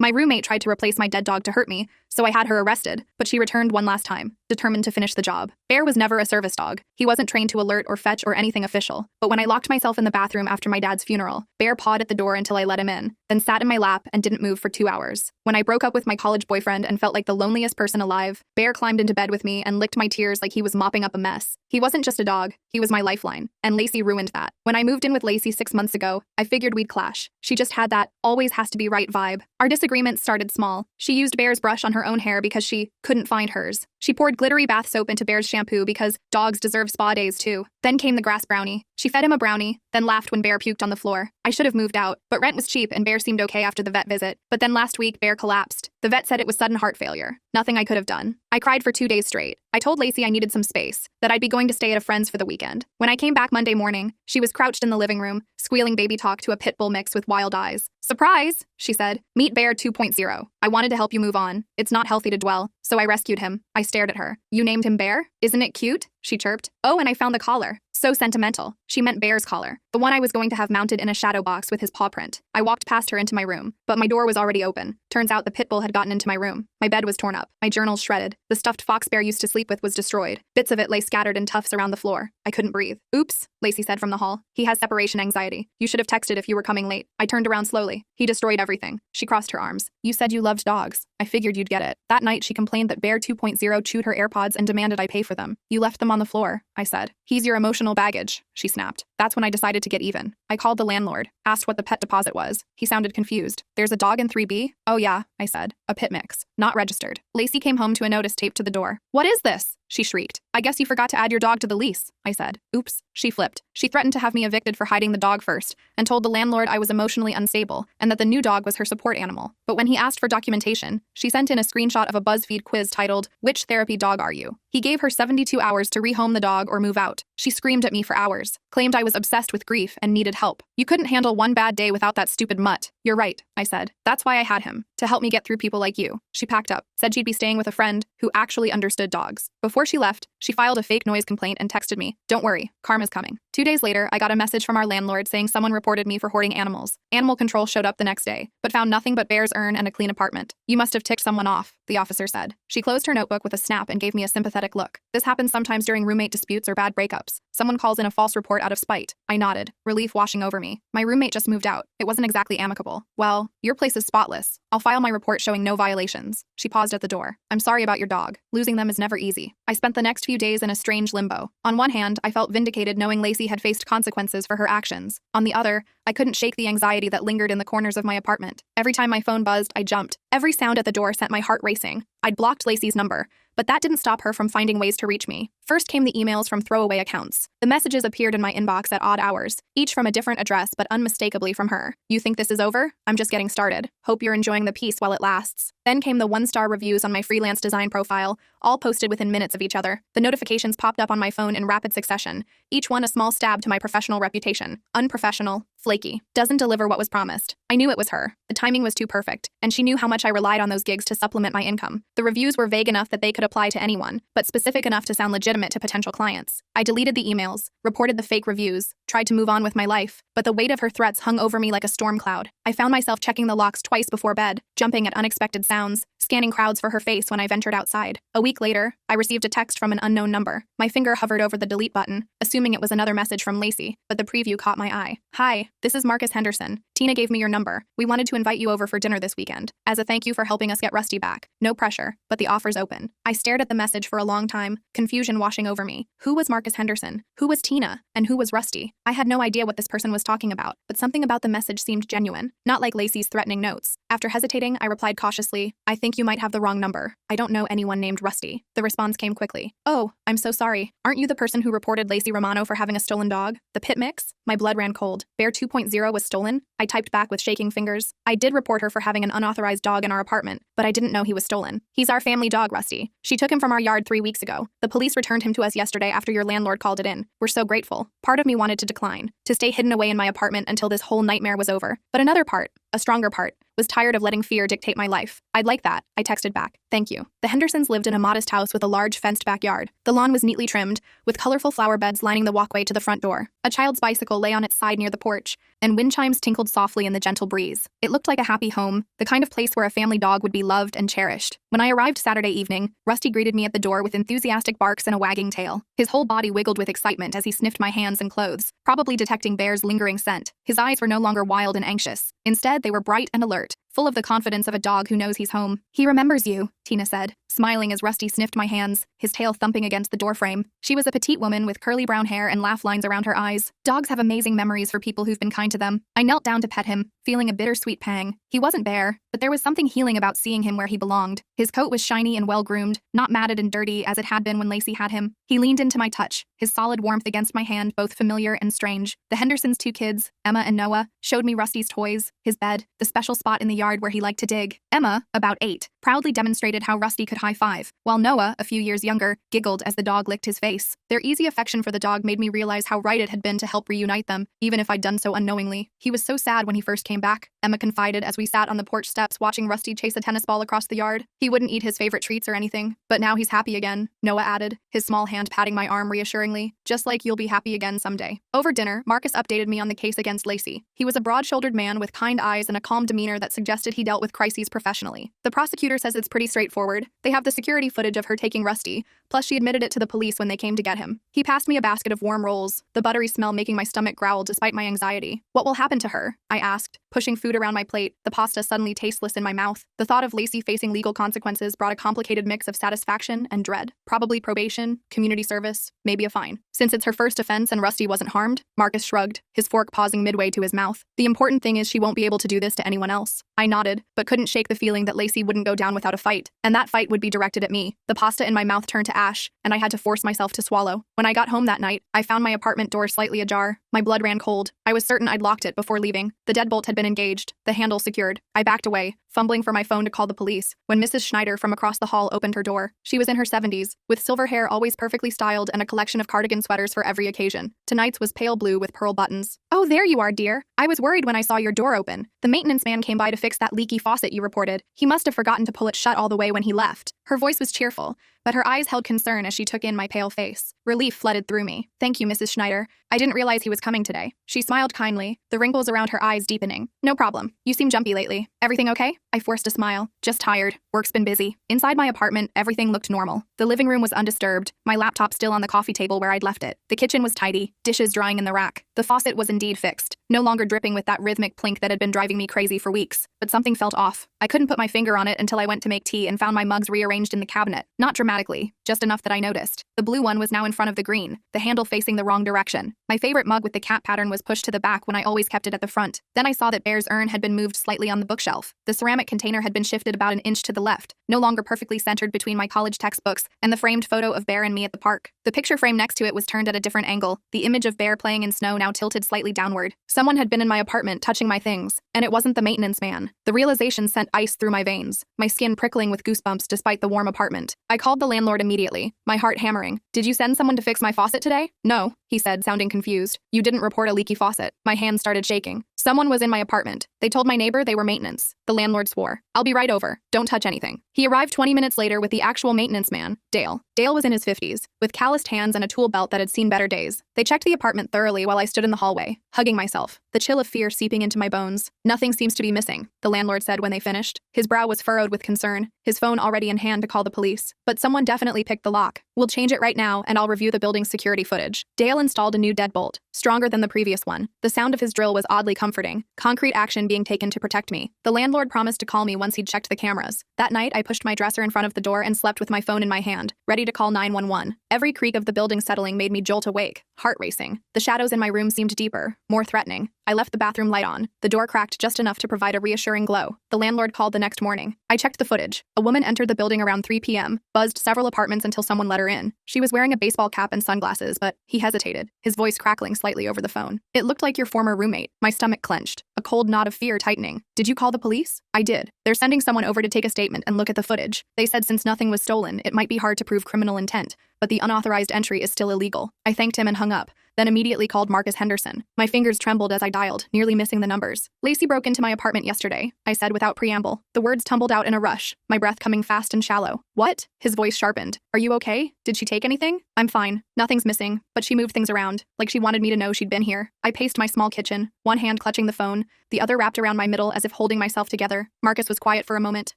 My roommate tried to replace my dead dog to hurt me, so I had her arrested, but she returned one last time, determined to finish the job. Bear was never a service dog. He wasn't trained to alert or fetch or anything official. But when I locked myself in the bathroom after my dad's funeral, Bear pawed at the door until I let him in, then sat in my lap and didn't move for 2 hours. When I broke up with my college boyfriend and felt like the loneliest person alive, Bear climbed into bed with me and licked my tears like he was mopping up a mess. He wasn't just a dog, he was my lifeline, and Lacey ruined that. When I moved in with Lacey 6 months ago, I figured we'd clash. She just had that always has to be right vibe. Our disagreements started small. She used Bear's brush on her own hair because she couldn't find hers. She poured glittery bath soap into Bear's shampoo because dogs deserve spa days too. Then came the grass brownie. She fed him a brownie, then laughed when Bear puked on the floor. I should have moved out, but rent was cheap and Bear seemed okay after the vet visit. But then last week, Bear collapsed. The vet said it was sudden heart failure. Nothing I could have done. I cried for 2 days straight. I told Lacey I needed some space, that I'd be going to stay at a friend's for the weekend. When I came back Monday morning, she was crouched in the living room, squealing baby talk to a pit bull mix with wild eyes. "Surprise," she said. "Meet Bear 2.0. I wanted to help you move on. It's not healthy to dwell, so I rescued him." I stared at her. "You named him Bear? Isn't it cute?" she chirped. "Oh, and I found the collar." So sentimental. She meant Bear's collar, the one I was going to have mounted in a shadow box with his paw print. I walked past her into my room, but my door was already open. Turns out the pit bull had gotten into my room. My bed was torn up, my journals shredded. The stuffed fox Bear used to sleep with was destroyed. Bits of it lay scattered in tufts around the floor. I couldn't breathe. "Oops," Lacey said from the hall. "He has separation anxiety. You should have texted if you were coming late." I turned around slowly. "He destroyed everything." She crossed her arms. "You said you loved dogs. I figured you'd get it." That night she complained that Bear 2.0 chewed her AirPods and demanded I pay for them. "You left them on the floor," I said. "He's your emotional baggage," she snapped. That's when I decided to get even. I called the landlord, asked what the pet deposit was. He sounded confused. "There's a dog in 3B? "Oh yeah," I said. "A pit mix. Not registered." Lacey came home to a notice taped to the door. "What is this?" she shrieked. "I guess you forgot to add your dog to the lease," I said. "Oops." She flipped. She threatened to have me evicted for hiding the dog first, and told the landlord I was emotionally unstable, and that the new dog was her support animal. But when he asked for documentation, she sent in a screenshot of a BuzzFeed quiz titled, "Which therapy dog are you?" He gave her 72 hours to rehome the dog or move out. She screamed at me for hours, claimed I was obsessed with grief and needed help. "You couldn't handle one bad day without that stupid mutt." "You're right," I said. "That's why I had him, to help me get through people like you." She packed up, said she'd be staying with a friend who actually understood dogs. Before she left, she filed a fake noise complaint and texted me, "Don't worry, karma's coming." 2 days later, I got a message from our landlord saying someone reported me for hoarding animals. Animal control showed up the next day, but found nothing but Bear's urn and a clean apartment. "You must have ticked someone off," the officer said. She closed her notebook with a snap and gave me a sympathetic look. This happens sometimes during roommate disputes or bad breakups. Someone calls in a false report out of spite. I nodded, relief washing over me. My roommate just moved out. It wasn't exactly amicable. "Well, your place is spotless. I'll file my report showing no violations." She paused at the door. "I'm sorry about your dog. Losing them is never easy." I spent the next few days in a strange limbo. On one hand, I felt vindicated knowing Lacey had faced consequences for her actions. On the other, I couldn't shake the anxiety that lingered in the corners of my apartment. Every time my phone buzzed, I jumped. Every sound at the door sent my heart racing. I'd blocked Lacey's number, but that didn't stop her from finding ways to reach me. First came the emails from throwaway accounts. The messages appeared in my inbox at odd hours, each from a different address but unmistakably from her. "You think this is over? I'm just getting started. Hope you're enjoying the peace while it lasts." Then came the 1-star reviews on my freelance design profile, all posted within minutes of each other. The notifications popped up on my phone in rapid succession, each one a small stab to my professional reputation. Unprofessional, flaky, doesn't deliver what was promised. I knew it was her. The timing was too perfect, and she knew how much I relied on those gigs to supplement my income. The reviews were vague enough that they could apply to anyone, but specific enough to sound legitimate to potential clients. I deleted the emails, reported the fake reviews, tried to move on with my life, but the weight of her threats hung over me like a storm cloud. I found myself checking the locks twice before bed, jumping at unexpected sounds, scanning crowds for her face when I ventured outside. A week later, I received a text from an unknown number. My finger hovered over the delete button, assuming it was another message from Lacey, but the preview caught my eye. "Hi, this is Marcus Henderson. Tina gave me your number. We wanted to invite you over for dinner this weekend. As a thank you for helping us get Rusty back. No pressure, but the offer's open." I stared at the message for a long time, confusion washing over me. Who was Marcus Henderson? Who was Tina? And who was Rusty? I had no idea what this person was talking about, but something about the message seemed genuine, not like Lacey's threatening notes. After hesitating, I replied cautiously, "I think you might have the wrong number. I don't know anyone named Rusty." The response came quickly. "Oh, I'm so sorry. Aren't you the person who reported Lacey Romano for having a stolen dog? The pit mix?" My blood ran cold. Bear 2.0 was stolen? I typed back with shaking fingers. I did report her for having an unauthorized dog in our apartment, but I didn't know he was stolen. He's our family dog, Rusty. She took him from our yard 3 weeks ago. The police returned him to us yesterday after your landlord called it in. We're so grateful. Part of me wanted to decline, to stay hidden away in my apartment until this whole nightmare was over. But another part, a stronger part, was tired of letting fear dictate my life. "I'd like that," I texted back. "Thank you." The Hendersons lived in a modest house with a large fenced backyard. The lawn was neatly trimmed, with colorful flower beds lining the walkway to the front door. A child's bicycle lay on its side near the porch, and wind chimes tinkled softly in the gentle breeze. It looked like a happy home, the kind of place where a family dog would be loved and cherished. When I arrived Saturday evening, Rusty greeted me at the door with enthusiastic barks and a wagging tail. His whole body wiggled with excitement as he sniffed my hands and clothes, probably detecting Bear's lingering scent. His eyes were no longer wild and anxious. Instead, they were bright and alert, full of the confidence of a dog who knows he's home. "He remembers you," Tina said, smiling as Rusty sniffed my hands, his tail thumping against the doorframe. She was a petite woman with curly brown hair and laugh lines around her eyes. Dogs have amazing memories for people who've been kind to them. I knelt down to pet him, feeling a bittersweet pang. He wasn't Bear, but there was something healing about seeing him where he belonged. His coat was shiny and well-groomed, not matted and dirty as it had been when Lacey had him. He leaned into my touch, his solid warmth against my hand both familiar and strange. The Hendersons' 2 kids, Emma and Noah, showed me Rusty's toys, his bed, the special spot in the yard where he liked to dig. Emma, about 8, proudly demonstrated how Rusty could high-five, while Noah, a few years younger, giggled as the dog licked his face. Their easy affection for the dog made me realize how right it had been to help reunite them, even if I'd done so unknowingly. "He was so sad when he first came back," Emma confided as we sat on the porch steps watching Rusty chase a tennis ball across the yard. "He wouldn't eat his favorite treats or anything, but now he's happy again," Noah added, his small hand patting my arm reassuringly. "Just like you'll be happy again someday." Over dinner, Marcus updated me on the case against Lacey. He was a broad-shouldered man with kind eyes and a calm demeanor that suggested he dealt with crises professionally. "The prosecutor says it's pretty straightforward. They have the security footage of her taking Rusty, plus she admitted it to the police when they came to get him." He passed me a basket of warm rolls, the buttery smell making my stomach growl despite my anxiety. "What will happen to her?" I asked, pushing food around my plate, the pasta suddenly tasteless in my mouth. The thought of Lacey facing legal consequences brought a complicated mix of satisfaction and dread. Probably probation, community service, maybe a fine. "Since it's her first offense and Rusty wasn't harmed," Marcus shrugged, his fork pausing midway to his mouth. "The important thing is she won't be able to do this to anyone else." I nodded, but couldn't shake the feeling that Lacey wouldn't go down without a fight, and that fight would be directed at me. The pasta in my mouth turned to ash, and I had to force myself to swallow. When I got home that night, I found my apartment door slightly ajar. My blood ran cold. I was certain I'd locked it before leaving. The deadbolt had been engaged, the handle secured. I backed away, fumbling for my phone to call the police, when Mrs. Schneider from across the hall opened her door. She was in her 70s, with silver hair always perfectly styled and a collection of cardigan sweaters for every occasion. Tonight's was pale blue with pearl buttons. "Oh, there you are, dear. I was worried when I saw your door open. The maintenance man came by to fix that leaky faucet you reported. He must have forgotten to pull it shut all the way when he left." Her voice was cheerful, but her eyes held concern as she took in my pale face. Relief flooded through me. "Thank you, Mrs. Schneider. I didn't realize he was coming today." She smiled kindly, the wrinkles around her eyes deepening. "No problem. You seem jumpy lately. Everything okay?" I forced a smile. "Just tired. Work's been busy." Inside my apartment, everything looked normal. The living room was undisturbed, my laptop still on the coffee table where I'd left it. The kitchen was tidy, dishes drying in the rack. The faucet was indeed fixed, no longer dripping with that rhythmic plink that had been driving me crazy for weeks. But something felt off. I couldn't put my finger on it until I went to make tea and found my mugs rearranged in the cabinet. Not dramatically, just enough that I noticed. The blue one was now in front of the green, the handle facing the wrong direction. My favorite mug with the cat pattern was pushed to the back when I always kept it at the front. Then I saw that Bear's urn had been moved slightly on the bookshelf. The ceramic container had been shifted about an inch to the left, no longer perfectly centered between my college textbooks and the framed photo of Bear and me at the park. The picture frame next to it was turned at a different angle, the image of Bear playing in snow now tilted slightly downward. Someone had been in my apartment touching my things, and it wasn't the maintenance man. The realization sent ice through my veins, my skin prickling with goosebumps despite the warm apartment. I called the landlord immediately, my heart hammering. "Did you send someone to fix my faucet today?" "No," he said, sounding confused. "You didn't report a leaky faucet." My hands started shaking. "Someone was in my apartment. They told my neighbor they were maintenance." The landlord swore. "I'll be right over. Don't touch anything." He arrived 20 minutes later with the actual maintenance man, Dale. Dale was in his 50s, with calloused hands and a tool belt that had seen better days. They checked the apartment thoroughly while I stood in the hallway, hugging myself, the chill of fear seeping into my bones. "Nothing seems to be missing," the landlord said when they finished. His brow was furrowed with concern, his phone already in hand to call the police. "But someone definitely picked the lock. We'll change it right now, and I'll review the building's security footage." Dale installed a new deadbolt, stronger than the previous one. The sound of his drill was oddly comforting, concrete action being taken to protect me. The landlord promised to call me once he'd checked the cameras. That night, I pushed my dresser in front of the door and slept with my phone in my hand, ready to call 911. Every creak of the building settling made me jolt awake, heart racing. The shadows in my room seemed deeper, more threatening. I left the bathroom light on, the door cracked just enough to provide a reassuring glow. The landlord called the next morning. I checked the footage. A woman entered the building around 3 p.m., buzzed several apartments until someone let her in. She was wearing a baseball cap and sunglasses, but he hesitated, his voice crackling slightly over the phone. "It looked like your former roommate." My stomach clenched, a cold knot of fear tightening. "Did you call the police?" I did. "They're sending someone over to take a statement and look at the footage. They said since nothing was stolen, it might be hard to prove criminal intent, but the unauthorized entry is still illegal." I thanked him and hung up, then immediately called Marcus Henderson. My fingers trembled as I dialed, nearly missing the numbers. "Lacey broke into my apartment yesterday," I said without preamble. The words tumbled out in a rush, my breath coming fast and shallow. "What?" His voice sharpened. Are you okay? Did she take anything? I'm fine. Nothing's missing, but she moved things around, like she wanted me to know she'd been here. I paced my small kitchen, one hand clutching the phone, the other wrapped around my middle as if holding myself together. Marcus was quiet for a moment.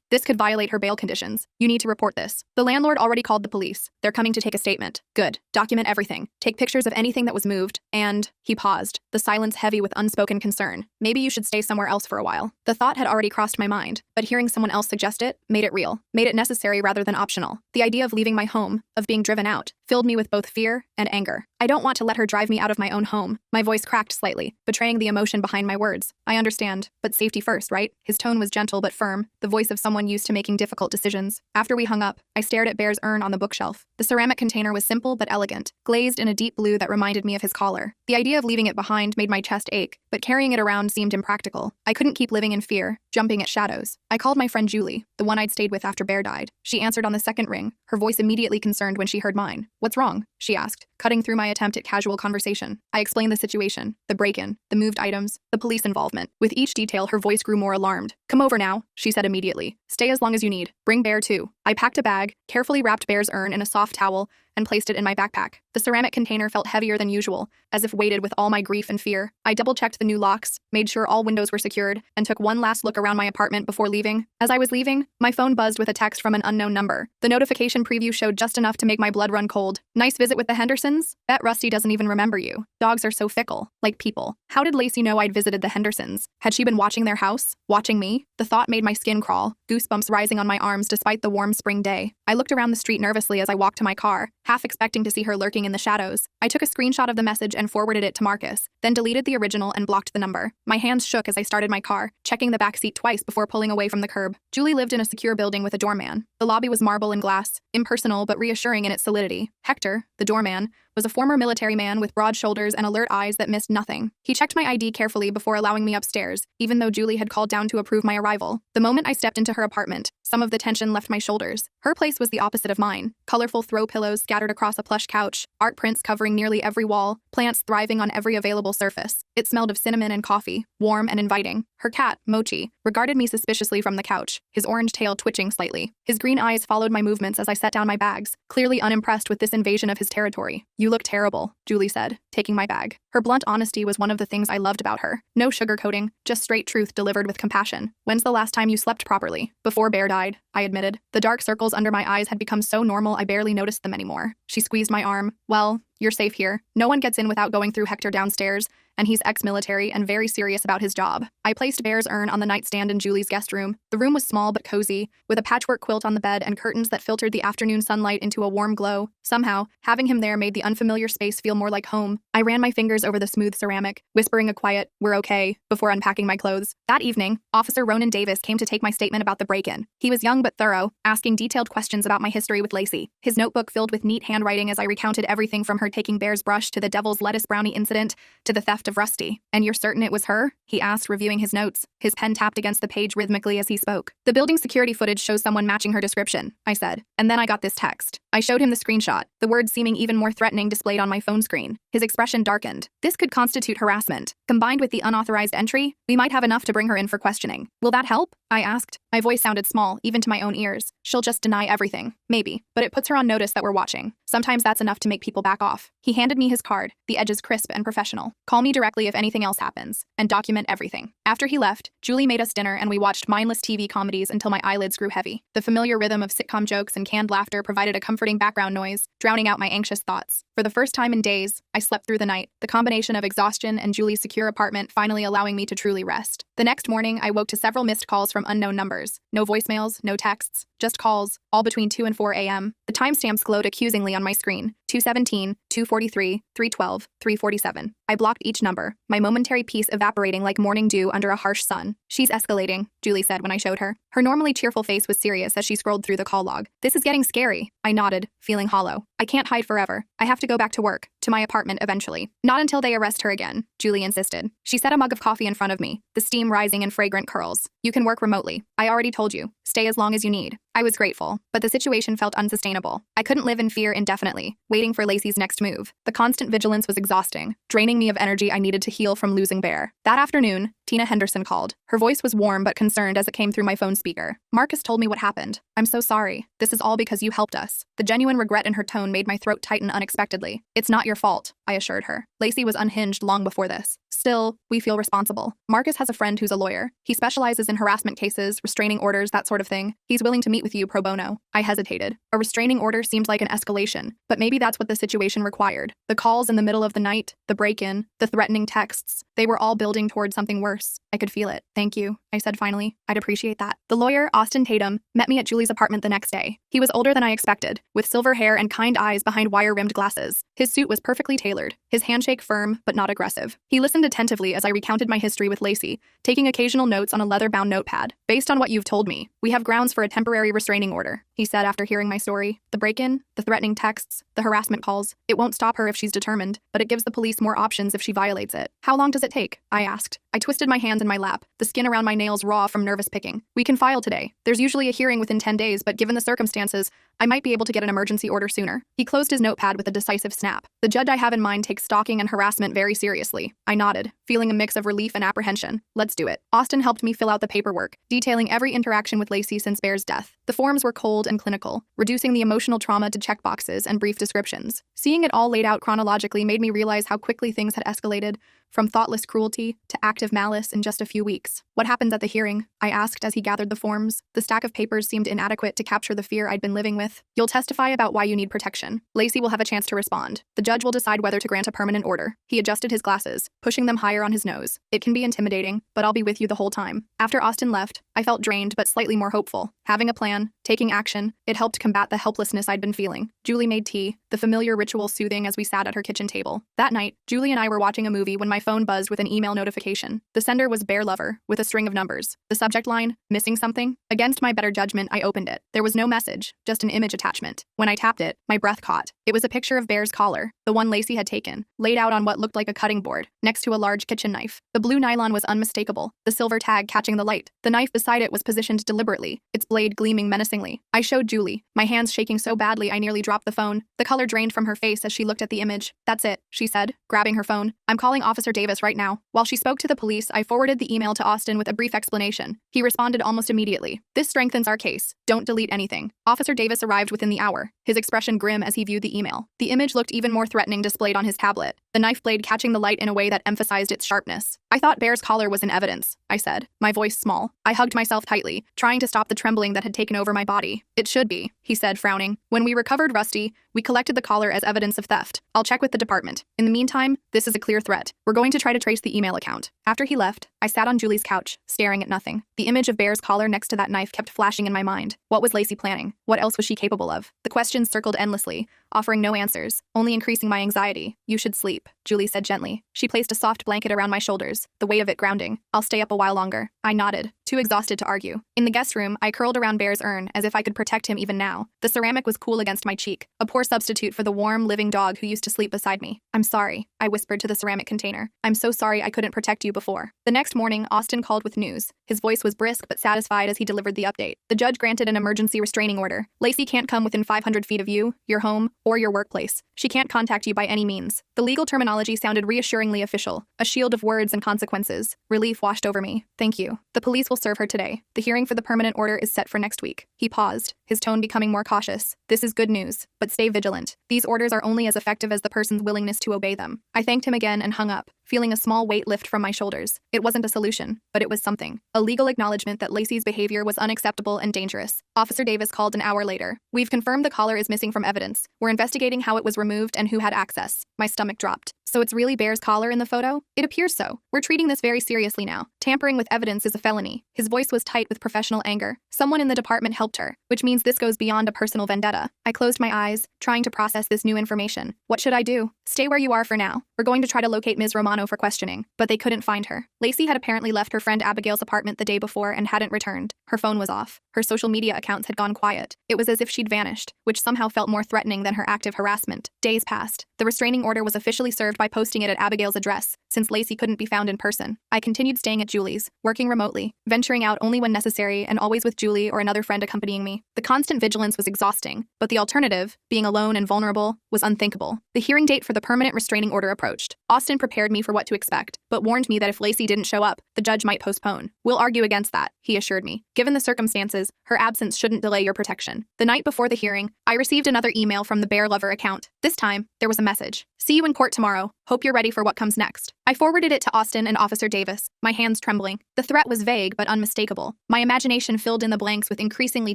This could violate her bail conditions. You need to report this. The landlord already called the police. They're coming to take a statement. Good. Document everything. Take pictures of anything that was moved, and… He paused, the silence heavy with unspoken concern. Maybe you should stay somewhere else for a while. The thought had already crossed my mind, but hearing someone else suggest it made it real, made it necessary rather than optional. The idea of leaving my home, of being driven out, filled me with both fear and anger. I don't want to let her drive me out of my own home. My voice cracked slightly, betraying the emotion behind my words. I understand, but safety first, right? His tone was gentle but firm, the voice of someone used to making difficult decisions. After we hung up, I stared at Bear's urn on the bookshelf. The ceramic container was simple but elegant, glazed in a deep blue that reminded me of his collar. The idea of leaving it behind made my chest ache, but carrying it around seemed impractical. I couldn't keep living in fear, jumping at shadows. I called my friend Julie, the one I'd stayed with after Bear died. She answered on the second ring, her voice immediately concerned when she heard mine. What's wrong? She asked, cutting through my attempt at casual conversation. I explained the situation, the break-in, the moved items, the police involvement. With each detail, her voice grew more alarmed. Come over now, she said immediately. Stay as long as you need. Bring Bear too. I packed a bag, carefully wrapped Bear's urn in a soft towel, and placed it in my backpack. The ceramic container felt heavier than usual, as if weighted with all my grief and fear. I double-checked the new locks, made sure all windows were secured, and took one last look around my apartment before leaving. As I was leaving, my phone buzzed with a text from an unknown number. The notification preview showed just enough to make my blood run cold. Nice visit with the Hendersons? Bet Rusty doesn't even remember you. Dogs are so fickle, like people. How did Lacey know I'd visited the Hendersons? Had she been watching their house? Watching me? The thought made my skin crawl, goosebumps rising on my arms despite the warm spring day. I looked around the street nervously as I walked to my car, half expecting to see her lurking in the shadows. I took a screenshot of the message and forwarded it to Marcus, then deleted the original and blocked the number. My hands shook as I started my car, checking the back seat twice before pulling away from the curb. Julie lived in a secure building with a doorman. The lobby was marble and glass, impersonal but reassuring in its solidity. Hector, the doorman, was a former military man with broad shoulders and alert eyes that missed nothing. He checked my ID carefully before allowing me upstairs, even though Julie had called down to approve my arrival. The moment I stepped into her apartment, some of the tension left my shoulders. Her place was the opposite of mine. Colorful throw pillows scattered across a plush couch, art prints covering nearly every wall, plants thriving on every available surface. It smelled of cinnamon and coffee, warm and inviting. Her cat, Mochi, regarded me suspiciously from the couch, his orange tail twitching slightly. His green eyes followed my movements as I set down my bags, clearly unimpressed with this invasion of his territory. You look terrible, Julie said, taking my bag. Her blunt honesty was one of the things I loved about her. No sugarcoating, just straight truth delivered with compassion. When's the last time you slept properly? Before Bear died, I admitted. The dark circles under my eyes had become so normal I barely noticed them anymore. She squeezed my arm. Well, you're safe here. No one gets in without going through Hector downstairs, and he's ex-military and very serious about his job. I placed Bear's urn on the nightstand in Julie's guest room. The room was small but cozy, with a patchwork quilt on the bed and curtains that filtered the afternoon sunlight into a warm glow. Somehow, having him there made the unfamiliar space feel more like home. I ran my fingers over the smooth ceramic, whispering a quiet, "We're okay," before unpacking my clothes. That evening, Officer Ronan Davis came to take my statement about the break-in. He was young but thorough, asking detailed questions about my history with Lacey. His notebook filled with neat handwriting as I recounted everything from her taking Bear's brush to the devil's lettuce brownie incident to the theft of Rusty. And you're certain it was her? He asked, reviewing his notes. His pen tapped against the page rhythmically as he spoke. The building security footage shows someone matching her description, I said. And then I got this text. I showed him the screenshot, the words seeming even more threatening displayed on my phone screen. His expression darkened. This could constitute harassment. Combined with the unauthorized entry, we might have enough to bring her in for questioning. Will that help? I asked. My voice sounded small, even to my own ears. She'll just deny everything. Maybe. But it puts her on notice that we're watching. Sometimes that's enough to make people back off. He handed me his card, the edges crisp and professional. Call me directly if anything else happens. And document everything. After he left, Julie made us dinner and we watched mindless TV comedies until my eyelids grew heavy. The familiar rhythm of sitcom jokes and canned laughter provided a comforting background noise, drowning out my anxious thoughts. For the first time in days, I slept through the night, the combination of exhaustion and Julie's secure apartment finally allowing me to truly rest. The next morning, I woke to several missed calls from unknown numbers. No voicemails, no texts, just calls, all between 2 and 4 a.m. The timestamps glowed accusingly on my screen. 2:17, 2:43, 3:12, 3:47. I blocked each number, my momentary peace evaporating like morning dew under a harsh sun. She's escalating, Julie said when I showed her. Her normally cheerful face was serious as she scrolled through the call log. This is getting scary. I nodded, feeling hollow. I can't hide forever. I have to go back to work, to my apartment eventually. Not until they arrest her again, Julie insisted. She set a mug of coffee in front of me, the steam rising in fragrant curls. You can work remotely. I already told you. Stay as long as you need. I was grateful, but the situation felt unsustainable. I couldn't live in fear indefinitely, waiting for Lacey's next move. The constant vigilance was exhausting, draining me of energy I needed to heal from losing Bear. That afternoon, Tina Henderson called. Her voice was warm but concerned as it came through my phone speaker. Marcus told me what happened. I'm so sorry. This is all because you helped us. The genuine regret in her tone made my throat tighten unexpectedly. It's not your fault, I assured her. Lacey was unhinged long before this. Still, we feel responsible. Marcus has a friend who's a lawyer. He specializes in harassment cases, restraining orders, that sort of thing. He's willing to meet with you pro bono. I hesitated. A restraining order seemed like an escalation, but maybe that's what the situation required. The calls in the middle of the night, the break-in, the threatening texts, they were all building toward something worse. I could feel it. Thank you, I said finally. I'd appreciate that. The lawyer, Austin Tatum, met me at Julie's apartment the next day. He was older than I expected, with silver hair and kind eyes behind wire-rimmed glasses. His suit was perfectly tailored, his handshake firm but not aggressive. He listened attentively as I recounted my history with Lacey, taking occasional notes on a leather-bound notepad. Based on what you've told me, we have grounds for a temporary restraining order, he said after hearing my story. The break-in, the threatening texts, the harassment calls. It won't stop her if she's determined, but it gives the police more options if she violates it. How long does it take? I asked. I twisted my hands in my lap, the skin around my nails raw from nervous picking. We can file today. There's usually a hearing within 10 days, but given the circumstances, I might be able to get an emergency order sooner. He closed his notepad with a decisive snap. The judge I have in mind takes stalking and harassment very seriously. I nodded, feeling a mix of relief and apprehension. Let's do it. Austin helped me fill out the paperwork, detailing every interaction with Lacey since Bear's death. The forms were cold and clinical, reducing the emotional trauma to checkboxes and brief descriptions. Seeing it all laid out chronologically made me realize how quickly things had escalated, from thoughtless cruelty to active malice in just a few weeks. What happens at the hearing? I asked as he gathered the forms. The stack of papers seemed inadequate to capture the fear I'd been living with. You'll testify about why you need protection. Lacey will have a chance to respond. The judge will decide whether to grant a permanent order. He adjusted his glasses, pushing them higher on his nose. It can be intimidating, but I'll be with you the whole time. After Austin left, I felt drained but slightly more hopeful. Having a plan, taking action, it helped combat the helplessness I'd been feeling. Julie made tea, the familiar ritual soothing as we sat at her kitchen table. That night, Julie and I were watching a movie when my phone buzzed with an email notification. The sender was Bear Lover, with a string of numbers. The subject line, missing something? Against my better judgment, I opened it. There was no message, just an image attachment. When I tapped it, my breath caught. It was a picture of Bear's collar, the one Lacey had taken, laid out on what looked like a cutting board, next to a large kitchen knife. The blue nylon was unmistakable, the silver tag catching the light. The knife beside it was positioned deliberately, its blade gleaming menacingly. I showed Julie, my hands shaking so badly I nearly dropped the phone. The color drained from her face as she looked at the image. That's it, she said, grabbing her phone. I'm calling Officer Davis right now. While she spoke to the police, I forwarded the email to Austin with a brief explanation. He responded almost immediately. This strengthens our case. Don't delete anything. Officer Davis arrived within the hour, his expression grim as he viewed the email. The image looked even more threatening displayed on his tablet, the knife blade catching the light in a way that emphasized its sharpness. I thought Bear's collar was in evidence, I said, my voice small. I hugged myself tightly, trying to stop the trembling that had taken over my body. It should be, he said, frowning. When we recovered Rusty, we collected the collar as evidence of theft. I'll check with the department. In the meantime, this is a clear threat. We're going to try to trace the email account. After he left, I sat on Julie's couch, staring at nothing. The image of Bear's collar next to that knife kept flashing in my mind. What was Lacey planning? What else was she capable of? The questions circled endlessly, offering no answers, only increasing my anxiety. You should sleep, Julie said gently. She placed a soft blanket around my shoulders, the weight of it grounding. I'll stay up a while longer. I nodded, too exhausted to argue. In the guest room, I curled around Bear's urn as if I could protect him even now. The ceramic was cool against my cheek, a poor substitute for the warm, living dog who used to sleep beside me. I'm sorry, I whispered to the ceramic container. I'm so sorry I couldn't protect you before. The next morning, Austin called with news. His voice was brisk but satisfied as he delivered the update. The judge granted an emergency restraining order. Lacey can't come within 500 feet of you, your home, or your workplace. She can't contact you by any means. The legal terminology sounded reassuringly official, a shield of words and consequences. Relief washed over me. Thank you. The police will serve her today. The hearing for the permanent order is set for next week. He paused, his tone becoming more cautious. This is good news, but stay vigilant. These orders are only as effective as the person's willingness to obey them. I thanked him again and hung up, feeling a small weight lift from my shoulders. It wasn't a solution, but it was something. A legal acknowledgement that Lacey's behavior was unacceptable and dangerous. Officer Davis called an hour later. We've confirmed the collar is missing from evidence. We're investigating how it was removed and who had access. My stomach dropped. So it's really Bear's collar in the photo? It appears so. We're treating this very seriously now. Tampering with evidence is a felony. His voice was tight with professional anger. Someone in the department helped her, which means this goes beyond a personal vendetta. I closed my eyes, trying to process this new information. What should I do? Stay where you are for now. We're going to try to locate Ms. Romano for questioning, but they couldn't find her. Lacey had apparently left her friend Abigail's apartment the day before and hadn't returned. Her phone was off. Her social media accounts had gone quiet. It was as if she'd vanished, which somehow felt more threatening than her active harassment. Days passed. The restraining order was officially served served by posting it at Abigail's address, since Lacey couldn't be found in person. I continued staying at Julie's, working remotely, venturing out only when necessary and always with Julie or another friend accompanying me. The constant vigilance was exhausting, but the alternative, being alone and vulnerable, was unthinkable. The hearing date for the permanent restraining order approached. Austin prepared me for what to expect, but warned me that if Lacey didn't show up, the judge might postpone. "We'll argue against that," he assured me. "Given the circumstances, her absence shouldn't delay your protection." The night before the hearing, I received another email from the Bear Lover account. This time, there was a message. "See you in court tomorrow. Hope you're ready for what comes next." I forwarded it to Austin and Officer Davis, my hands trembling. The threat was vague but unmistakable. My imagination filled in the blanks with increasingly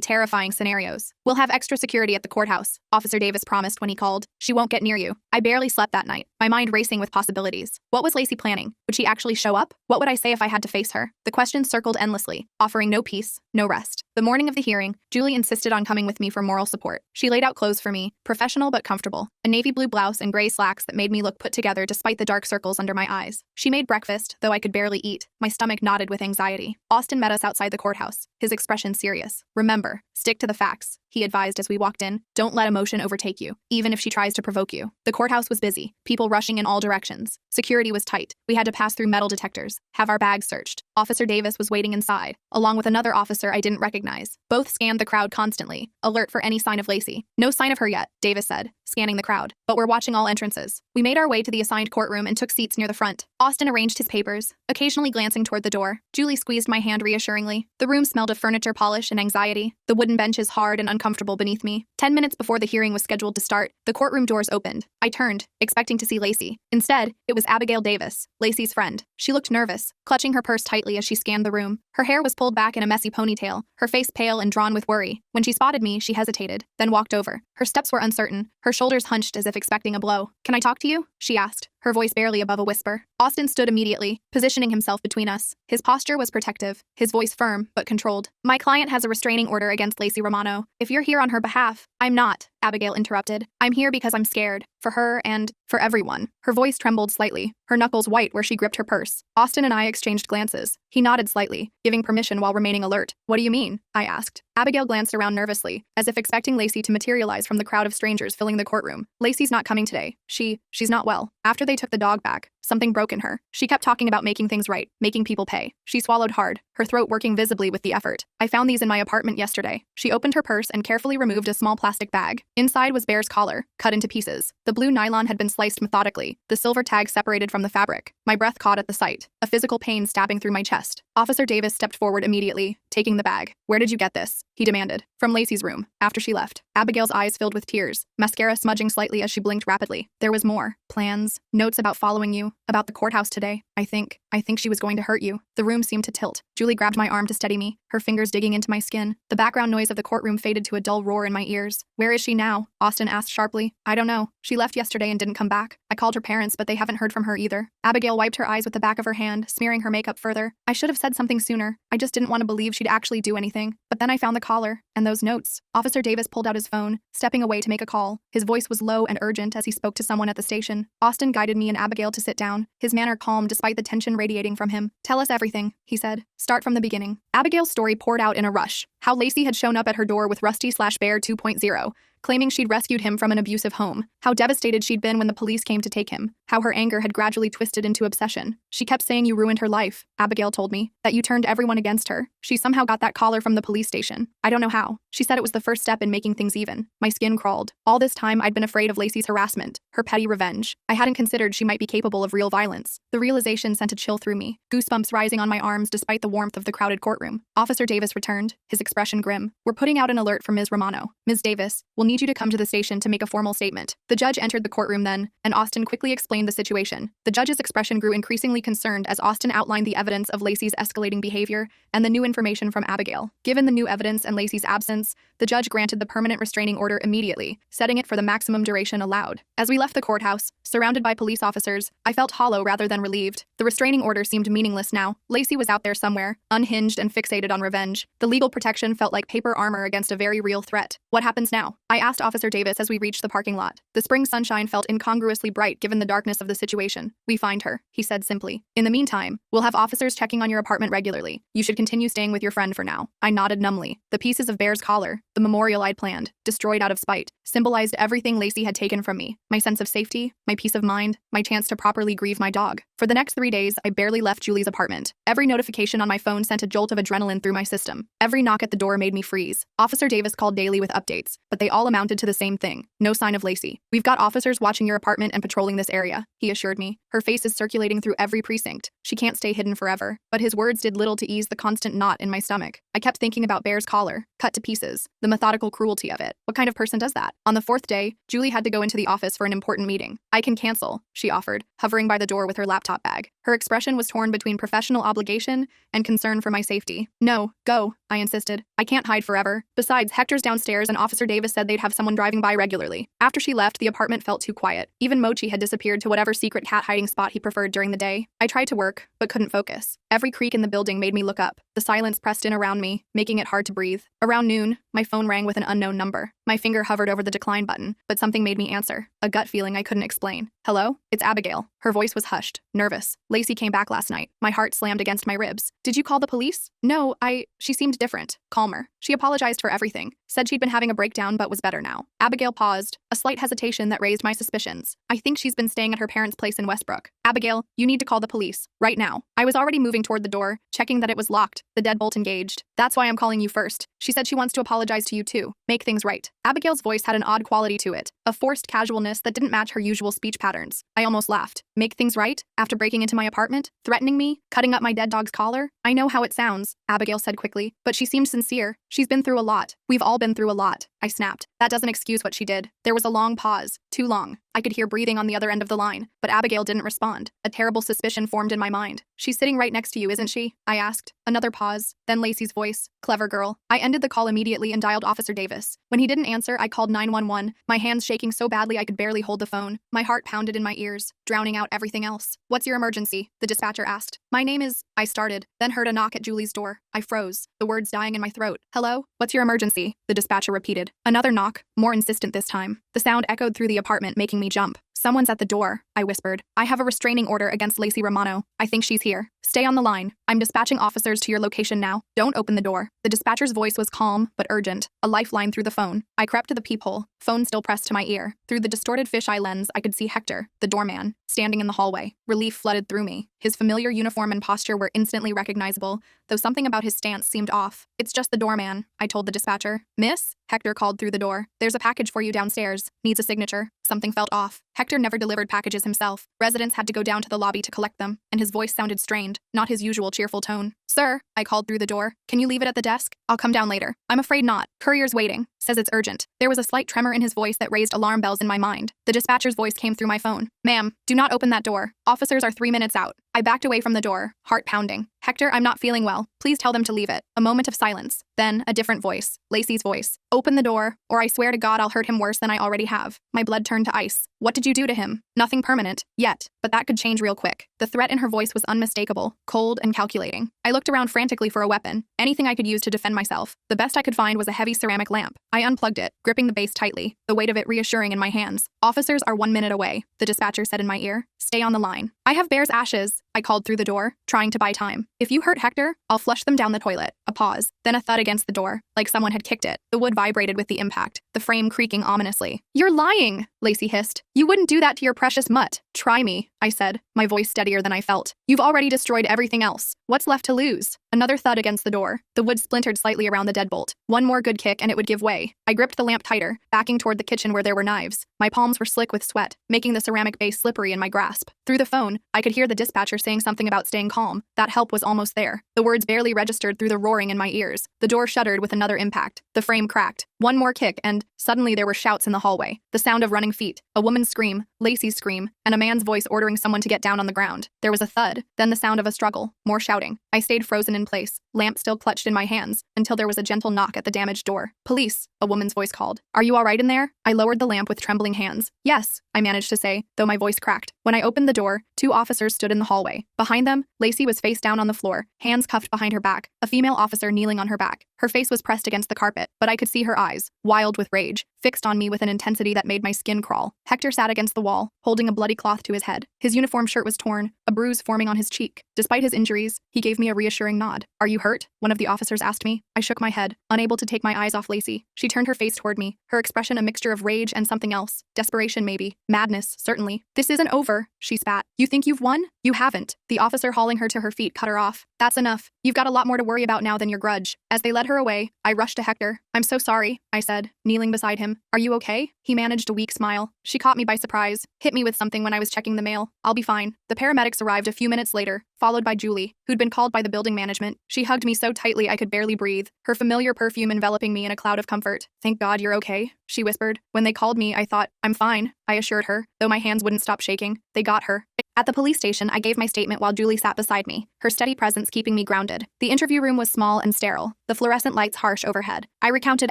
terrifying scenarios. "We'll have extra security at the courthouse," Officer Davis promised when he called. "She won't get near you." I barely slept that night, my mind racing with possibilities. What was Lacey planning? Would she actually show up? What would I say if I had to face her? The questions circled endlessly, offering no peace, no rest. The morning of the hearing, Julie insisted on coming with me for moral support. She laid out clothes for me, professional but comfortable, a navy blue blouse and gray slacks that made me look put together despite the dark circles under my eyes. She made breakfast, though I could barely eat. My stomach knotted with anxiety. Austin met us outside the courthouse, his expression serious. "Remember, stick to the facts," he advised as we walked in. "Don't let emotion overtake you, even if she tries to provoke you." The courthouse was busy, people rushing in all directions. Security was tight. We had to pass through metal detectors, have our bags searched. Officer Davis was waiting inside, along with another officer I didn't recognize. Both scanned the crowd constantly, alert for any sign of Lacey. "No sign of her yet," Davis said, scanning the crowd. "But we're watching all entrances." We made our way to the assigned courtroom and took seats near the front. Austin arranged his papers, occasionally glancing toward the door. Julie squeezed my hand reassuringly. The room smelled of furniture polish and anxiety, the wooden benches hard and uncomfortable beneath me. 10 minutes before the hearing was scheduled to start, the courtroom doors opened. I turned, expecting to see Lacey. Instead, it was Abigail Davis, Lacey's friend. She looked nervous, clutching her purse tightly as she scanned the room. Her hair was pulled back in a messy ponytail, her face pale and drawn with worry. When she spotted me, she hesitated, then walked over. Her steps were uncertain, her shoulders hunched as if expecting a blow. "Can I talk to you?" she asked, her voice barely above a whisper. Austin stood immediately, positioning himself between us. His posture was protective, his voice firm but controlled. "My client has a restraining order against Lacey Romano. If you're here on her behalf—" "I'm not," Abigail interrupted. "I'm here because I'm scared. For her and for everyone." Her voice trembled slightly, her knuckles white where she gripped her purse. Austin and I exchanged glances. He nodded slightly, giving permission while remaining alert. "What do you mean?" I asked. Abigail glanced around nervously, as if expecting Lacey to materialize from the crowd of strangers filling the courtroom. "Lacey's not coming today. She's not well. After they took the dog back, something broke in her. She kept talking about making things right, making people pay." She swallowed hard, her throat working visibly with the effort. "I found these in my apartment yesterday." She opened her purse and carefully removed a small plastic bag. Inside was Bear's collar, cut into pieces. The blue nylon had been sliced methodically, the silver tag separated from the fabric. My breath caught at the sight, a physical pain stabbing through my chest. Officer Davis stepped forward immediately, taking the bag. "Where did you get this?" he demanded. "From Lacey's room, after she left." Abigail's eyes filled with tears, mascara smudging slightly as she blinked rapidly. "There was more. Plans, notes about following you, about the courthouse today. I think she was going to hurt you." The room seemed to tilt. Julie grabbed my arm to steady me, her fingers digging into my skin. The background noise of the courtroom faded to a dull roar in my ears. "Where is she now?" Austin asked sharply. "I don't know. She left yesterday and didn't come back. I called her parents, but they haven't heard from her either." Abigail wiped her eyes with the back of her hand, smearing her makeup further. "I should have said something sooner. I just didn't want to believe she'd actually do anything. But then I found the collar, and those notes." Officer Davis pulled out his phone, stepping away to make a call. His voice was low and urgent as he spoke to someone at the station. Austin guided me and Abigail to sit down, his manner calm despite the tension radiating from him. "Tell us everything," he said. "Start from the beginning." Abigail's story poured out in a rush. How Lacey had shown up at her door with Rusty/Bear 2.0, claiming she'd rescued him from an abusive home. How devastated she'd been when the police came to take him. How her anger had gradually twisted into obsession. "She kept saying you ruined her life," Abigail told me. "That you turned everyone against her. She somehow got that collar from the police station. I don't know how. She said it was the first step in making things even." My skin crawled. All this time I'd been afraid of Lacey's harassment, her petty revenge. I hadn't considered she might be capable of real violence. The realization sent a chill through me, goosebumps rising on my arms despite the warmth of the crowded courtroom. Officer Davis returned, his expression grim. "We're putting out an alert for Ms. Romano. Ms. Davis, we'll need you to come to the station to make a formal statement." The judge entered the courtroom then, and Austin quickly explained the situation. The judge's expression grew increasingly concerned as Austin outlined the evidence of Lacey's escalating behavior and the new information from Abigail. Given the new evidence and Lacey's absence, the judge granted the permanent restraining order immediately, setting it for the maximum duration allowed. As we left the courthouse, surrounded by police officers, I felt hollow rather than relieved. The restraining order seemed meaningless now. Lacey was out there somewhere, unhinged and fixated on revenge. The legal protection felt like paper armor against a very real threat. "What happens now?" I asked Officer Davis as we reached the parking lot. The spring sunshine felt incongruously bright given the darkness of the situation. "We find her," he said simply. "In the meantime, we'll have officers checking on your apartment regularly. You should continue staying with your friend for now." I nodded numbly. The pieces of Bear's collar, the memorial I'd planned, destroyed out of spite, symbolized everything Lacey had taken from me. My sense of safety, my peace of mind, my chance to properly grieve my dog. For the next 3 days, I barely left Julie's apartment. Every notification on my phone sent a jolt of adrenaline through my system. Every knock at the door made me freeze. Officer Davis called daily with updates, but they all amounted to the same thing. No sign of Lacey. "We've got officers watching your apartment and patrolling this area," he assured me. Her face is circulating through every precinct. She can't stay hidden forever. But his words did little to ease the constant knot in my stomach. I kept thinking about Bear's collar, cut to pieces, the methodical cruelty of it. What kind of person does that? On the 4th day, Julie had to go into the office for an important meeting. "I can cancel," she offered, hovering by the door with her laptop bag. Her expression was torn between professional obligation and concern for my safety. "No, go," I insisted. "I can't hide forever. Besides, Hector's downstairs and Officer Davis said they'd have someone driving by regularly." After she left, the apartment felt too quiet. Even Mochi had disappeared to whatever secret cat hiding spot he preferred during the day. I tried to work, but couldn't focus. Every creak in the building made me look up. The silence pressed in around me, making it hard to breathe. Around noon, my phone rang with an unknown number. My finger hovered over the decline button, but something made me answer. A gut feeling I couldn't explain. "Hello? It's Abigail." Her voice was hushed, nervous. "Lacey came back last night." My heart slammed against my ribs. "Did you call the police?" "No, She seemed different, calmer. She apologized for everything, said she'd been having a breakdown but was better now." Abigail paused, a slight hesitation that raised my suspicions. "I think she's been staying at her parents' place in Westbrook." "Abigail, you need to call the police, right now." I was already moving toward the door, checking that it was locked, the deadbolt engaged. "That's why I'm calling you first. She said she wants to apologize to you too. Make things right." Abigail's voice had an odd quality to it, a forced casualness that didn't match her usual speech patterns. I almost laughed. "Make things right? After breaking into my apartment? Threatening me? Cutting up my dead dog's collar?" "I know how it sounds," Abigail said quickly, but she seemed sincere. "She's been through a lot. We've all been through a lot." I snapped. "That doesn't excuse what she did." There was a long pause. Too long. I could hear breathing on the other end of the line, but Abigail didn't respond. A terrible suspicion formed in my mind. "She's sitting right next to you, isn't she?" I asked. Another pause, then Lacey's voice. "Clever girl." I ended the call immediately and dialed Officer Davis. When he didn't answer, I called 911, my hands shaking so badly I could barely hold the phone. My heart pounded in my ears, drowning out everything else. "What's your emergency?" the dispatcher asked. "My name is..." I started, then heard a knock at Julie's door. I froze, the words dying in my throat. "Hello? What's your emergency?" the dispatcher repeated. Another knock, more insistent this time. The sound echoed through the apartment, making me jump. "Someone's at the door," I whispered. "I have a restraining order against Lacey Romano. I think she's here. Stay on the line. I'm dispatching officers to your location now. Don't open the door." The dispatcher's voice was calm, but urgent, a lifeline through the phone. I crept to the peephole, phone still pressed to my ear. Through the distorted fisheye lens, I could see Hector, the doorman, standing in the hallway. Relief flooded through me. His familiar uniform and posture were instantly recognizable, though something about his stance seemed off. "It's just the doorman," I told the dispatcher. "Miss?" Hector called through the door. "There's a package for you downstairs. Needs a signature." Something felt off. Hector never delivered packages himself. Residents had to go down to the lobby to collect them, and his voice sounded strained, not his usual cheerful tone. "Sir," I called through the door. "Can you leave it at the desk? I'll come down later." "I'm afraid not. Courier's waiting. Says it's urgent." There was a slight tremor in his voice that raised alarm bells in my mind. The dispatcher's voice came through my phone. "Ma'am, do not open that door. Officers are 3 minutes out." I backed away from the door, heart pounding. "Hector, I'm not feeling well. Please tell them to leave it." A moment of silence. Then, a different voice. Lacey's voice. "Open the door, or I swear to God I'll hurt him worse than I already have." My blood turned to ice. "What did you do to him?" "Nothing permanent. Yet. But that could change real quick." The threat in her voice was unmistakable, cold and calculating. I looked around frantically for a weapon, anything I could use to defend myself. The best I could find was a heavy ceramic lamp. I unplugged it, gripping the base tightly, the weight of it reassuring in my hands. "Officers are 1 minute away," the dispatcher said in my ear. "Stay on the line." "I have Bear's ashes," I called through the door, trying to buy time. "If you hurt Hector, I'll flush them down the toilet." A pause, then a thud against the door, like someone had kicked it. The wood vibrated with the impact, the frame creaking ominously. "You're lying," Lacey hissed. "You wouldn't do that to your precious mutt." "Try me," I said, my voice steadier than I felt. "You've already destroyed everything else. What's left to lose?" Another thud against the door. The wood splintered slightly around the deadbolt. One more good kick and it would give way. I gripped the lamp tighter, backing toward the kitchen where there were knives. My palms were slick with sweat, making the ceramic base slippery in my grasp. Through the phone, I could hear the dispatcher saying something about staying calm. That help was almost there. The words barely registered through the roaring in my ears. The door shuddered with another impact. The frame cracked. One more kick and, suddenly there were shouts in the hallway. The sound of running feet. A woman's scream, Lacey's scream, and a man's voice ordering someone to get down on the ground. There was a thud, then the sound of a struggle. More shouting. I stayed frozen in place, lamp still clutched in my hands, until there was a gentle knock at the damaged door. "Police," a woman's voice called. "Are you all right in there?" I lowered the lamp with trembling hands. "Yes," I managed to say, though my voice cracked. When I opened the door, 2 officers stood in the hallway. Behind them, Lacey was face down on the floor, hands cuffed behind her back, a female officer kneeling on her back. Her face was pressed against the carpet. it, but I could see her eyes, wild with rage, fixed on me with an intensity that made my skin crawl. Hector sat against the wall, holding a bloody cloth to his head. His uniform shirt was torn, a bruise forming on his cheek. Despite his injuries, he gave me a reassuring nod. "Are you hurt?" one of the officers asked me. I shook my head, unable to take my eyes off Lacey. She turned her face toward me, her expression a mixture of rage and something else. Desperation, maybe. Madness, certainly. "This isn't over," she spat. "You think you've won? You haven't." The officer hauling her to her feet cut her off. "That's enough. You've got a lot more to worry about now than your grudge." As they led her away, I rushed to Hector. "I'm so sorry," I said, kneeling beside him. "Are you okay?" He managed a weak smile. "She caught me by surprise, hit me with something when I was checking the mail. I'll be fine." The paramedics arrived a few minutes later, followed by Julie, who'd been called by the building management. She hugged me so tightly I could barely breathe, her familiar perfume enveloping me in a cloud of comfort. "Thank God you're okay," she whispered. When they called me, I thought, "I'm fine," I assured her, though my hands wouldn't stop shaking. They got her. At the police station, I gave my statement while Julie sat beside me, her steady presence keeping me grounded. The interview room was small and sterile, the fluorescent lights harsh overhead. I recounted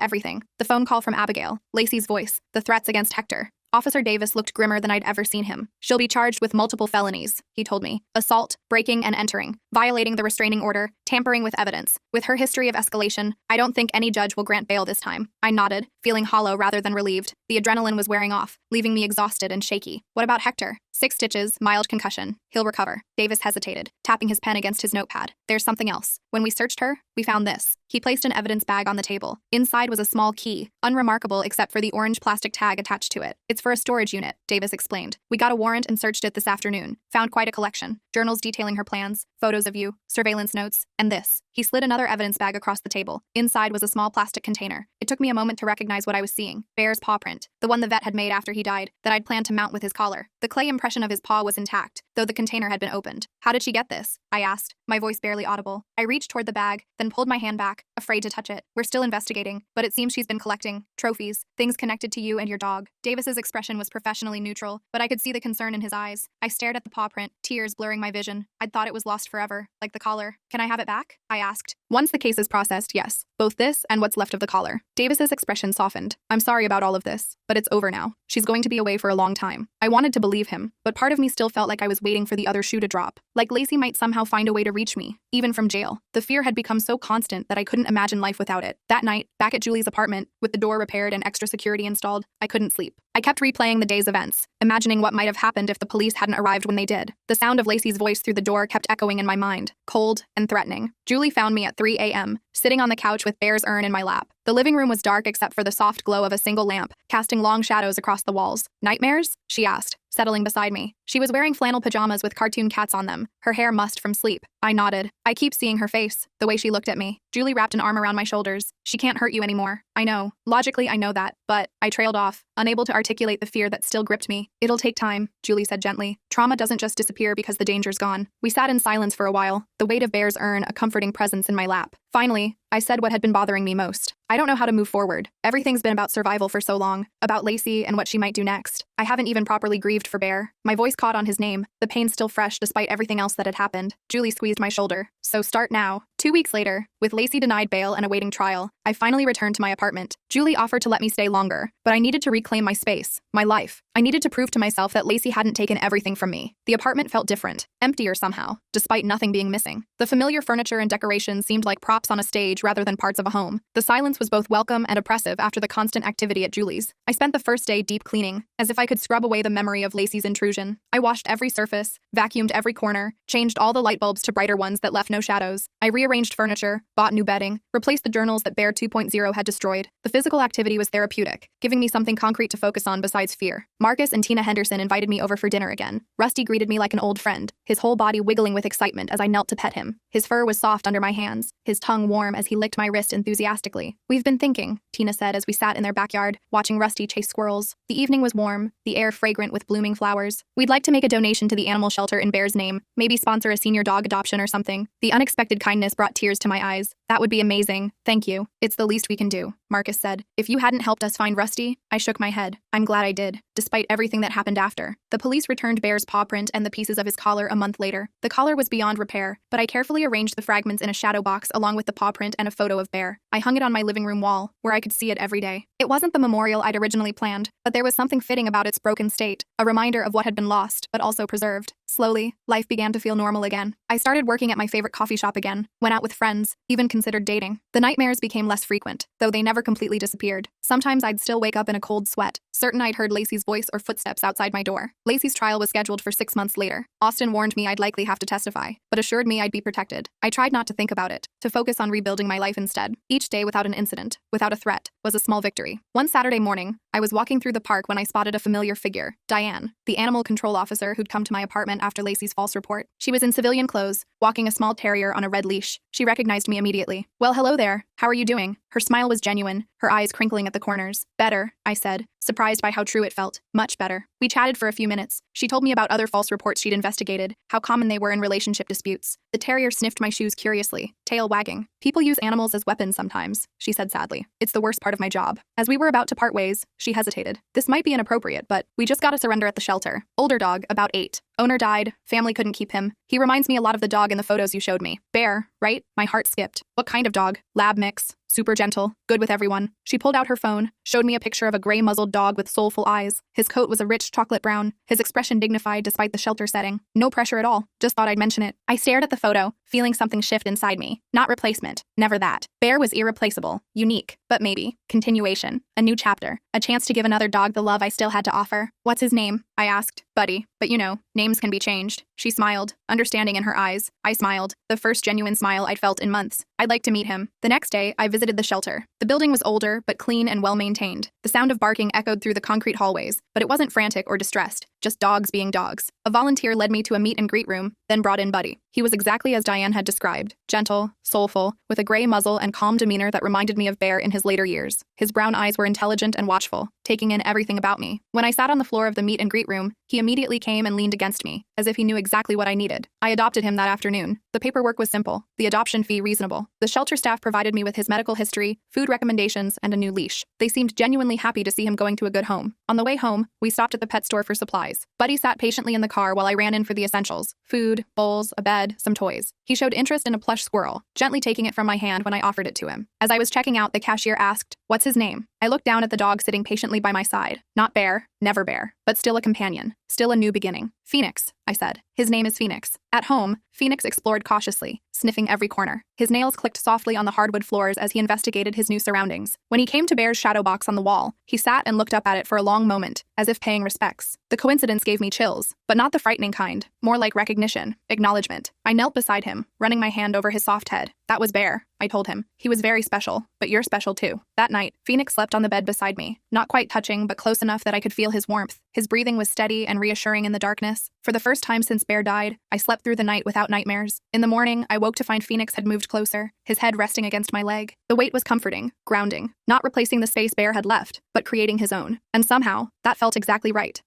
everything: the phone call from Abigail, Lacey's voice, the threats against Hector. Officer Davis looked grimmer than I'd ever seen him. "She'll be charged with multiple felonies," he told me. "Assault, breaking and entering, violating the restraining order, tampering with evidence. With her history of escalation, I don't think any judge will grant bail this time." I nodded, feeling hollow rather than relieved. The adrenaline was wearing off, leaving me exhausted and shaky. "What about Hector?" 6 stitches, mild concussion. He'll recover." Davis hesitated, tapping his pen against his notepad. "There's something else. When we searched her, we found this." He placed an evidence bag on the table. Inside was a small key, unremarkable except for the orange plastic tag attached to it. "It's for a storage unit," Davis explained. "We got a warrant and searched it this afternoon. Found quite a collection. Journals detailing her plans, photos of you, surveillance notes, and this." He slid another evidence bag across the table. Inside was a small plastic container. It took me a moment to recognize what I was seeing. Bear's paw print, the one the vet had made after he died, that I'd planned to mount with his collar. The clay impression of his paw was intact, though the container had been opened. "How did she get this?" I asked, my voice barely audible. I reached toward the bag, then pulled my hand back, afraid to touch it. "We're still investigating, but it seems she's been collecting trophies, things connected to you and your dog." Davis's expression was professionally neutral, but I could see the concern in his eyes. I stared at the paw print, tears blurring my vision. I'd thought it was lost forever, like the collar. "Can I have it back?" I asked. "Once the case is processed, yes. Both this and what's left of the collar." Davis's expression softened. "I'm sorry about all of this, but it's over now. She's going to be away for a long time." I wanted to believe him, but part of me still felt like I was waiting for the other shoe to drop. Like Lacey might somehow find a way to reach me, even from jail. The fear had become so constant that I couldn't imagine life without it. That night, back at Julie's apartment, with the door repaired and extra security installed, I couldn't sleep. I kept replaying the day's events, imagining what might have happened if the police hadn't arrived when they did. The sound of Lacey's voice through the door kept echoing in my mind, cold and threatening. Julie found me at 3 a.m., sitting on the couch with Bear's urn in my lap. The living room was dark except for the soft glow of a single lamp, casting long shadows across the walls. "Nightmares?" she asked, settling beside me. She was wearing flannel pajamas with cartoon cats on them, her hair mussed from sleep. I nodded. I keep seeing her face, the way she looked at me. Julie wrapped an arm around my shoulders. "She can't hurt you anymore." I know. Logically, I know that, but I trailed off, unable to articulate the fear that still gripped me. "It'll take time," Julie said gently. "Trauma doesn't just disappear because the danger's gone." We sat in silence for a while, the weight of Bear's urn a comforting presence in my lap. Finally, I said what had been bothering me most. "I don't know how to move forward. Everything's been about survival for so long, about Lacey and what she might do next. I haven't even properly grieved for Bear." My voice caught on his name, the pain still fresh despite everything else that had happened. Julie squeezed my shoulder. "So start now." 2 weeks later, with Lacey denied bail and awaiting trial, I finally returned to my apartment. Julie offered to let me stay longer, but I needed to reclaim my space, my life. I needed to prove to myself that Lacey hadn't taken everything from me. The apartment felt different, emptier somehow, despite nothing being missing. The familiar furniture and decorations seemed like props on a stage rather than parts of a home. The silence was both welcome and oppressive after the constant activity at Julie's. I spent the first day deep cleaning, as if I could scrub away the memory of Lacey's intrusion. I washed every surface, vacuumed every corner, changed all the light bulbs to brighter ones that left no shadows. I rearranged furniture, bought new bedding, replaced the journals that Bear 2.0 had destroyed. The physical activity was therapeutic, giving me something concrete to focus on besides fear. Marcus and Tina Henderson invited me over for dinner again. Rusty greeted me like an old friend, his whole body wiggling with excitement as I knelt to pet him. His fur was soft under my hands, his tongue warm as he licked my wrist enthusiastically. "We've been thinking," Tina said as we sat in their backyard, watching Rusty chase squirrels. The evening was warm, the air fragrant with blooming flowers. "We'd like to make a donation to the animal shelter in Bear's name, maybe sponsor a senior dog adoption or something." The unexpected kindness brought tears to my eyes. "That would be amazing. Thank you. It's the least we can do," Marcus said. "If you hadn't helped us find Rusty," I shook my head. "I'm glad I did, despite everything that happened after." The police returned Bear's paw print and the pieces of his collar a month later. The collar was beyond repair, but I carefully arranged the fragments in a shadow box along with the paw print and a photo of Bear. I hung it on my living room wall, where I could see it every day. It wasn't the memorial I'd originally planned, but there was something fitting about its broken state, a reminder of what had been lost, but also preserved. Slowly, life began to feel normal again. I started working at my favorite coffee shop again, went out with friends, even considered dating. The nightmares became less frequent, though they never never completely disappeared. Sometimes I'd still wake up in a cold sweat, certain I'd heard Lacey's voice or footsteps outside my door. Lacey's trial was scheduled for 6 months later. Austin warned me I'd likely have to testify, but assured me I'd be protected. I tried not to think about it, to focus on rebuilding my life instead. Each day without an incident, without a threat, was a small victory. One Saturday morning, I was walking through the park when I spotted a familiar figure, Diane, the animal control officer who'd come to my apartment after Lacey's false report. She was in civilian clothes, walking a small terrier on a red leash. She recognized me immediately. "Well, hello there. How are you doing?" Her smile was genuine, her eyes crinkling at the corners. "Better," I said, surprised by how true it felt. "Much better." We chatted for a few minutes. She told me about other false reports she'd investigated, how common they were in relationship disputes. The terrier sniffed my shoes curiously, tail wagging. "People use animals as weapons sometimes," she said sadly. "It's the worst part of my job." As we were about to part ways, she hesitated. "This might be inappropriate, but we just got a surrender at the shelter. Older dog, about 8. Owner died, family couldn't keep him. He reminds me a lot of the dog in the photos you showed me. Bear, right?" My heart skipped. "What kind of dog?" "Lab mix. Super gentle, good with everyone." She pulled out her phone, showed me a picture of a gray muzzled dog with soulful eyes. His coat was a rich chocolate brown, his expression dignified despite the shelter setting. No pressure at all, just thought I'd mention it. I stared at the photo, feeling something shift inside me. Not replacement, never that. Bear was irreplaceable, unique, but maybe continuation, a new chapter, a chance to give another dog the love I still had to offer. "What's his name?" I asked. "Buddy, but you know, names can be changed." She smiled, understanding in her eyes. I smiled, the first genuine smile I'd felt in months. "I'd like to meet him." The next day, I visited the shelter. The building was older, but clean and well-maintained. The sound of barking echoed through the concrete hallways, but it wasn't frantic or distressed, just dogs being dogs. A volunteer led me to a meet and greet room, then brought in Buddy. He was exactly as Diane had described, gentle, soulful, with a gray muzzle and calm demeanor that reminded me of Bear in his later years. His brown eyes were intelligent and watchful, taking in everything about me. When I sat on the floor of the meet and greet room, he immediately came and leaned against me, as if he knew exactly what I needed. I adopted him that afternoon. The paperwork was simple, the adoption fee reasonable. The shelter staff provided me with his medical history, food recommendations, and a new leash. They seemed genuinely happy to see him going to a good home. On the way home, we stopped at the pet store for supplies. Buddy sat patiently in the car while I ran in for the essentials: food, bowls, a bed, some toys. He showed interest in a plush squirrel, gently taking it from my hand when I offered it to him. As I was checking out, the cashier asked, "What's his name?" I looked down at the dog sitting patiently by my side. Not Bear, never Bear, but still a companion, still a new beginning. "Phoenix," I said. "His name is Phoenix." At home, Phoenix explored cautiously, sniffing every corner. His nails clicked softly on the hardwood floors as he investigated his new surroundings. When he came to Bear's shadow box on the wall, he sat and looked up at it for a long moment, as if paying respects. The coincidence gave me chills, but not the frightening kind, more like recognition, acknowledgement. I knelt beside him, running my hand over his soft head. "That was Bear," I told him. "He was very special, but you're special too." That night, Phoenix slept on the bed beside me, not quite touching, but close enough that I could feel his warmth. His breathing was steady and reassuring in the darkness. For the first time since Bear died, I slept through the night without nightmares. In the morning, I woke to find Phoenix had moved closer, his head resting against my leg. The weight was comforting, grounding, not replacing the space Bear had left, but creating his own. And somehow, that felt exactly right.